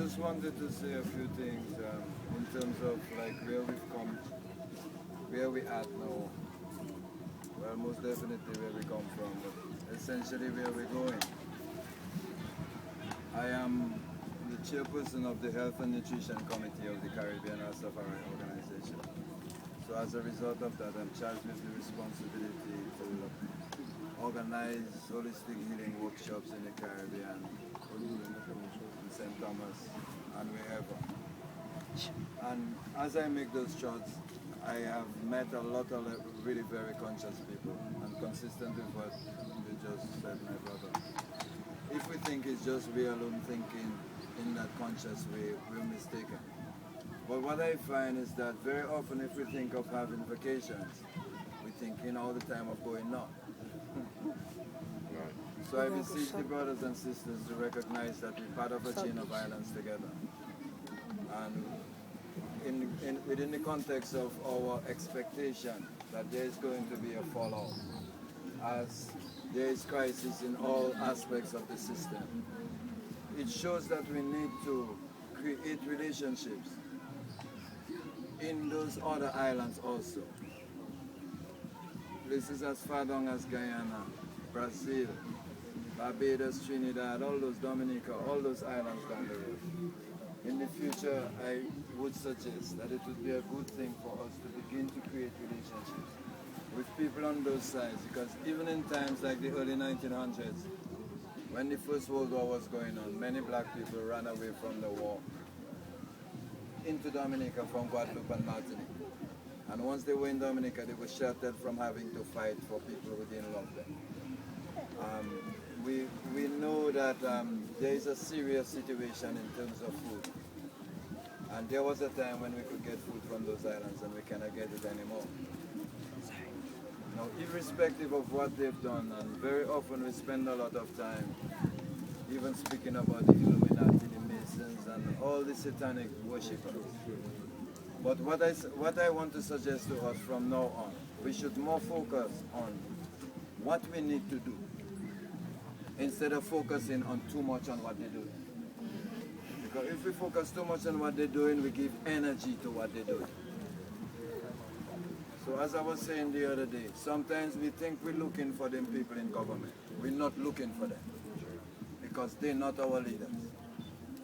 just wanted to say a few things in terms of like where we've come, where we at now. Well, most definitely where we come from, but essentially where we're going. I am the chairperson of the Health and Nutrition Committee of the Caribbean Rastafari Organization. So as a result of that, I'm charged with the responsibility to organize holistic healing workshops in the Caribbean, in St. Thomas, and wherever. And as I make those shots, I have met a lot of really very conscious people, and consistent with what you just said, my brother. If we think it's just we alone thinking in that conscious way, we're mistaken. But what I find is that very often if we think of having vacations, we're thinking all the time of going north. So I beseech the brothers and sisters to recognize that we're part of a chain of islands together. And within the context of our expectation that there is going to be a fallout, as there is crisis in all aspects of the system, it shows that we need to create relationships in those other islands also. Places as far down as Guyana, Brazil, Barbados, Trinidad, all those Dominica, all those islands down the road. In the future, I would suggest that it would be a good thing for us to begin to create relationships with people on those sides, because even in times like the early 1900s, when the First World War was going on, many black people ran away from the war into Dominica from Guadeloupe and Martinique. And once they were in Dominica, they were sheltered from having to fight for people who didn't love them. We know that there is a serious situation in terms of food. And there was a time when we could get food from those islands and we cannot get it anymore. Now, irrespective of what they've done, and very often we spend a lot of time even speaking about the Illuminati, the Masons, and all the satanic worshippers. But what I want to suggest to us from now on, we should more focus on what we need to do instead of focusing on too much on what they're doing. Because if we focus too much on what they're doing, we give energy to what they're doing. So as I was saying the other day, sometimes we think we're looking for them people in government. We're not looking for them because they're not our leaders.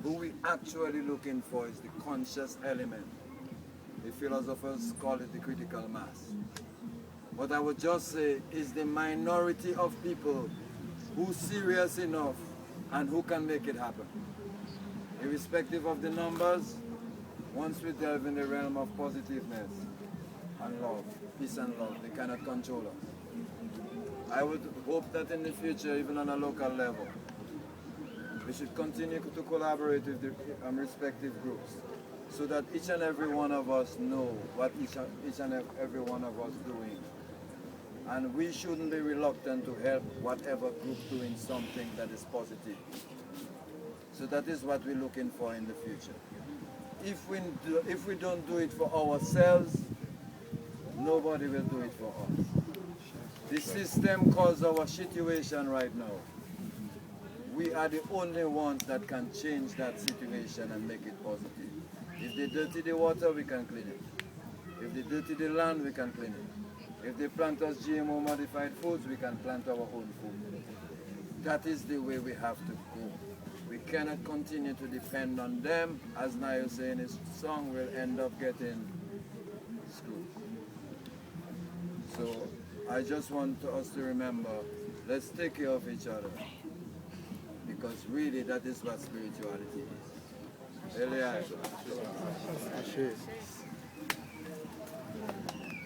Who we actually looking for is the conscious element. The philosophers call it the critical mass. What I would just say is the minority of people who's serious enough and who can make it happen. Irrespective of the numbers, once we delve in the realm of positiveness and love, peace and love, they cannot control us. I would hope that in the future, even on a local level, we should continue to collaborate with the respective groups so that each and every one of us know what each and every one of us doing. And we shouldn't be reluctant to help whatever group doing something that is positive. So that is what we're looking for in the future. If we don't do it for ourselves, nobody will do it for us. The system caused our situation right now. We are the only ones that can change that situation and make it positive. If they dirty the water, we can clean it. If they dirty the land, we can clean it. If they plant us GMO modified foods, we can plant our own food. That is the way we have to go. We cannot continue to depend on them. As Nayo saying his song, will end up getting screwed. So I just want us to remember, let's take care of each other. Because really that is what spirituality is. Elias.